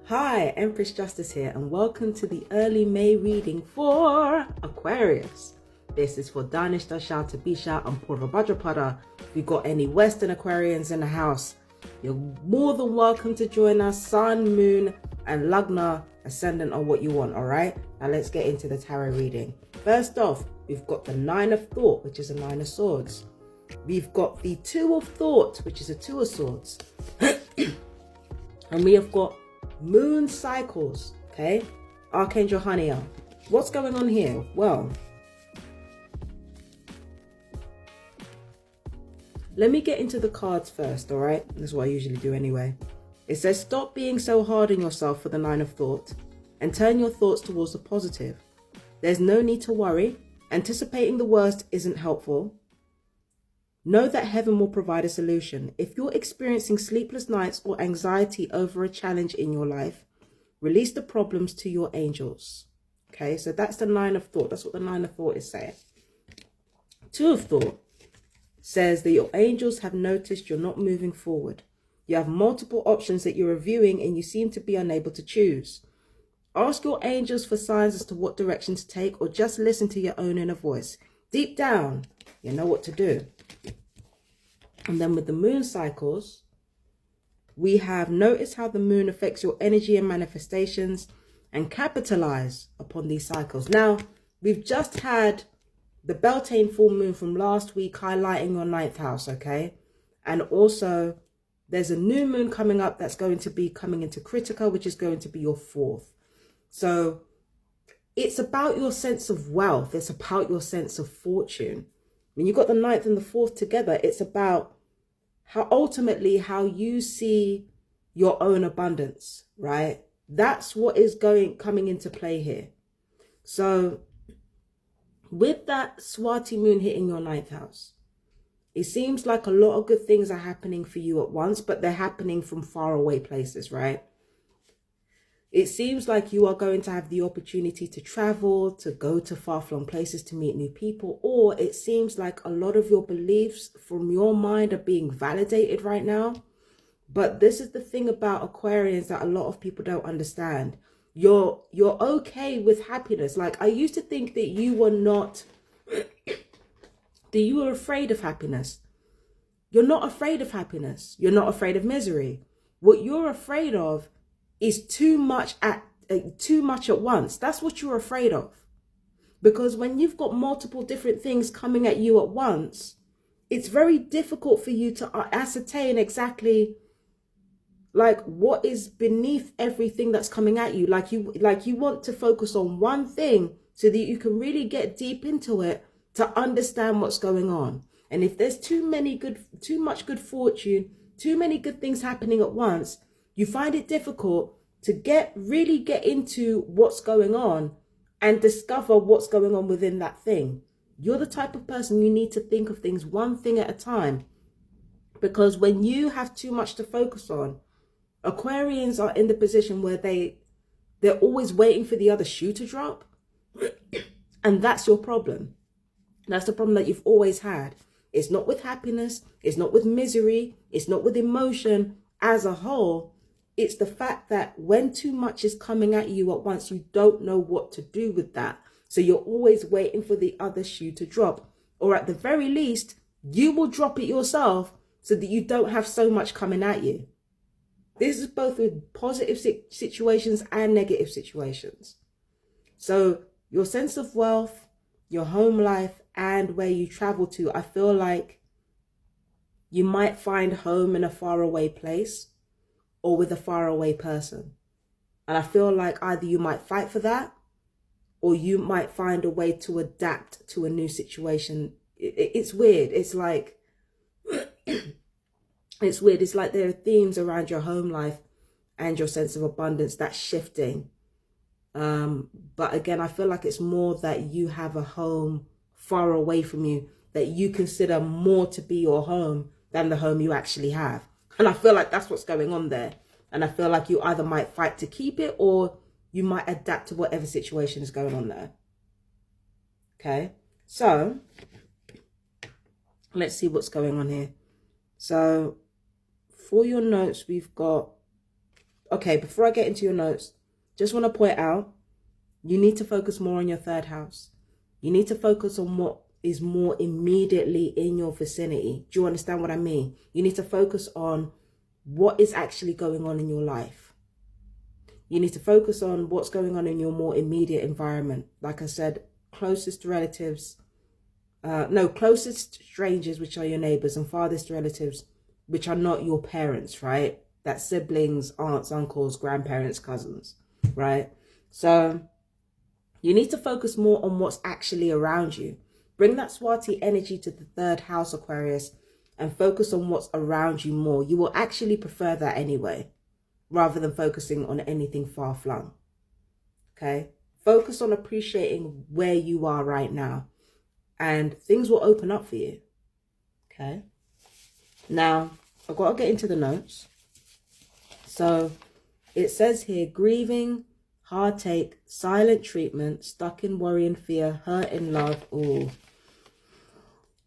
Hi, Empress Justice here, and welcome to the early May reading for Aquarius. This is for Danish Dasha, Tabisha, and Purvabhadrapada. If you've got any Western Aquarians in the house, you're more than welcome to join us. Sun, Moon, and Lagna, Ascendant are what you want, alright? Now let's get into the tarot reading. First off, we've got the Nine of Thought, which is a Nine of Swords. We've got the Two of Thought, which is a Two of Swords. And we have got Moon cycles, okay? Archangel Haniel. What's going on here? Well, let me get into the cards first, all right? That's what I usually do anyway. It says, stop being so hard on yourself for the Nine of Thought and turn your thoughts towards the positive. There's no need to worry. Anticipating the worst isn't helpful. Know that heaven will provide a solution. If you're experiencing sleepless nights or anxiety over a challenge in your life, release the problems to your angels. Okay, so that's the Nine of Thought. That's what the Nine of Thought is saying. Two of Thought says that your angels have noticed you're not moving forward. You have multiple options that you're reviewing and you seem to be unable to choose. Ask your angels for signs as to what direction to take, or just listen to your own inner voice. Deep down, you know what to do. And then with the moon cycles, we have noticed how the moon affects your energy and manifestations, and capitalize upon these cycles. Now, we've just had the Beltane full moon from last week highlighting your 9th house, okay? And also, there's a new moon coming up that's going to be coming into Kritika, which is going to be your 4th. So it's about your sense of wealth. It's about your sense of fortune. When you've got the 9th and the 4th together, it's about how ultimately how you see your own abundance, right? That's what is coming into play here. So with that Swati moon hitting your 9th house, it seems like a lot of good things are happening for you at once, but they're happening from far away places, right? It seems like you are going to have the opportunity to travel, to go to far-flung places, to meet new people, or it seems like a lot of your beliefs from your mind are being validated right now. But this is the thing about Aquarians that a lot of people don't understand. You're okay with happiness. Like, I used to think that you were not, that you were afraid of happiness. You're not afraid of happiness. You're not afraid of misery. What you're afraid of is too much at once. That's what you're afraid of. Because when you've got multiple different things coming at you at once, it's very difficult for you to ascertain exactly like what is beneath everything that's coming at you. Like you want to focus on one thing so that you can really get deep into it to understand what's going on. And if there's too much good fortune, too many good things happening at once, you find it difficult to really get into what's going on and discover what's going on within that thing. You're the type of person you need to think of things one thing at a time. Because when you have too much to focus on, Aquarians are in the position where they're always waiting for the other shoe to drop. And that's your problem. That's the problem that you've always had. It's not with happiness. It's not with misery. It's not with emotion as a whole. It's the fact that when too much is coming at you at once, you don't know what to do with that. So you're always waiting for the other shoe to drop. Or at the very least, you will drop it yourself so that you don't have so much coming at you. This is both with positive situations and negative situations. So your sense of wealth, your home life, and where you travel to, I feel like you might find home in a faraway place, or with a faraway person. And I feel like either you might fight for that, or you might find a way to adapt to a new situation. It's weird. It's like, it's weird. It's like there are themes around your home life and your sense of abundance that's shifting. But again, I feel like it's more that you have a home far away from you that you consider more to be your home than the home you actually have. And I feel like that's what's going on there. And I feel like you either might fight to keep it, or you might adapt to whatever situation is going on there. Okay, so let's see what's going on here. So for your notes, we've got Okay, before I get into your notes, just want to point out, you need to focus more on your third house. You need to focus on what is more immediately in your vicinity. Do you understand what I mean? You need to focus on what is actually going on in your life. You need to focus on what's going on in your more immediate environment. Like I said, closest relatives, closest strangers, which are your neighbors, and farthest relatives, which are not your parents, right? That's siblings, aunts, uncles, grandparents, cousins, right? So you need to focus more on what's actually around you. Bring that Swati energy to the third house, Aquarius, and focus on what's around you more. You will actually prefer that anyway, rather than focusing on anything far-flung, okay? Focus on appreciating where you are right now, and things will open up for you, okay? Now, I've got to get into the notes. So, it says here, grieving, heartache, silent treatment, stuck in worry and fear, hurt in love.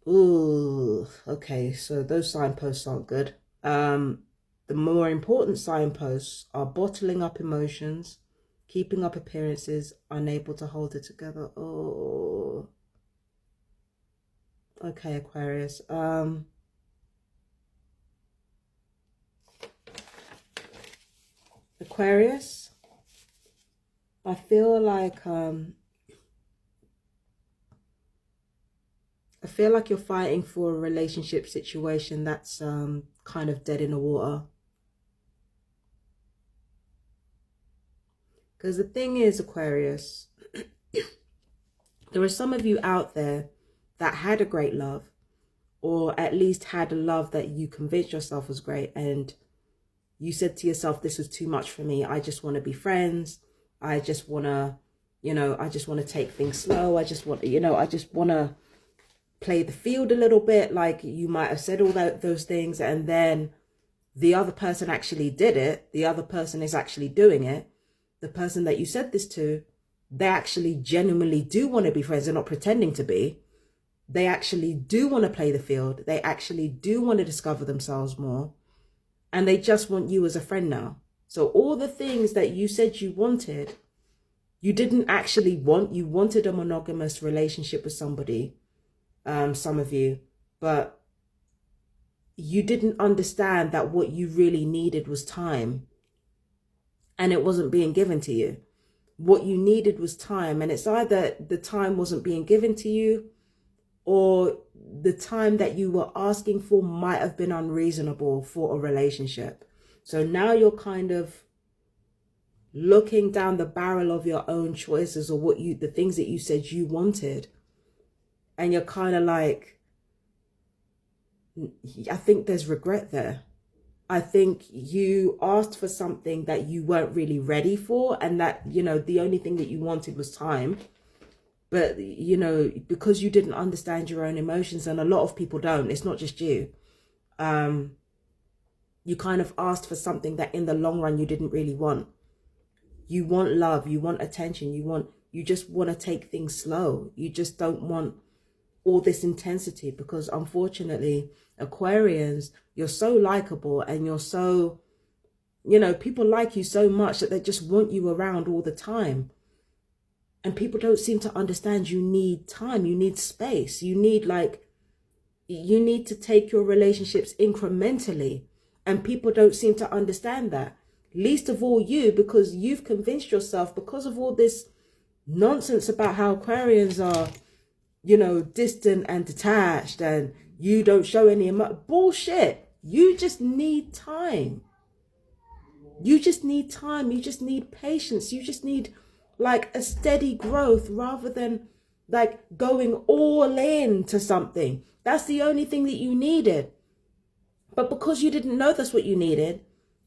Ooh, okay, so those signposts aren't good. The more important signposts are bottling up emotions, keeping up appearances, unable to hold it together. Oh, okay, Aquarius. Aquarius, I feel like you're fighting for a relationship situation that's kind of dead in the water. Because the thing is, Aquarius, there are some of you out there that had a great love, or at least had a love that you convinced yourself was great, and you said to yourself, this was too much for me. I just want to be friends. I just want to, I just want to take things slow. I just want to play the field a little bit. Like, you might have said all those things, and then the other person actually did it. The other person is actually doing it. The person that you said this to, they actually genuinely do want to be friends. They're not pretending to be. They actually do want to play the field. They actually do want to discover themselves more. And they just want you as a friend now. So all the things that you said you wanted, you didn't actually want. You wanted a monogamous relationship with somebody, some of you, but you didn't understand that what you really needed was time. And it wasn't being given to you. What you needed was time. And it's either the time wasn't being given to you, or the time that you were asking for might have been unreasonable for a relationship. So now you're kind of looking down the barrel of your own choices, or the things that you said you wanted. And you're kind of like, I think there's regret there. I think you asked for something that you weren't really ready for, and that, the only thing that you wanted was time. But, because you didn't understand your own emotions, and a lot of people don't, it's not just you. You kind of asked for something that in the long run you didn't really want. You want love, you want attention, you just want to take things slow. You just don't want all this intensity, because unfortunately, Aquarians, you're so likable, and you're so, people like you so much that they just want you around all the time. And people don't seem to understand you need time, you need space, you need to take your relationships incrementally. And people don't seem to understand that. Least of all you, because you've convinced yourself, because of all this nonsense about how Aquarians are, distant and detached, and you don't show any bullshit. You just need time. You just need time. You just need patience. You just need a steady growth, rather than going all in to something. That's the only thing that you needed. But because you didn't know that's what you needed,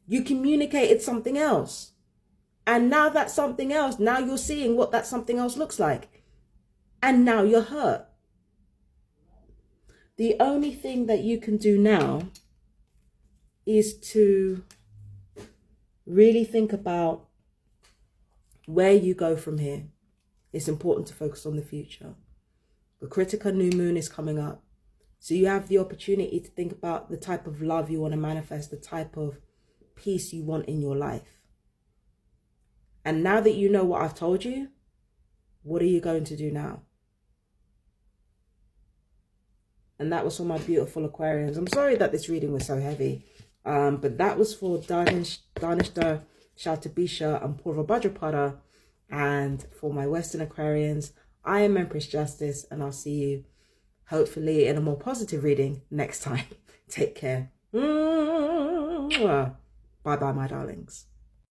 you communicated something else. And now that's something else. Now you're seeing what that something else looks like. And now you're hurt. The only thing that you can do now is to really think about where you go from here. It's important to focus on the future. The Critica new moon is coming up. So you have the opportunity to think about the type of love you want to manifest, the type of peace you want in your life. And now that you know what I've told you, what are you going to do now? And that was for my beautiful Aquarians. I'm sorry that this reading was so heavy. But that was for Danishta, Shautabisha, and Purva Bhadrapada. And for my Western Aquarians, I am Empress Justice, and I'll see you hopefully in a more positive reading next time. Take care. Bye bye, my darlings.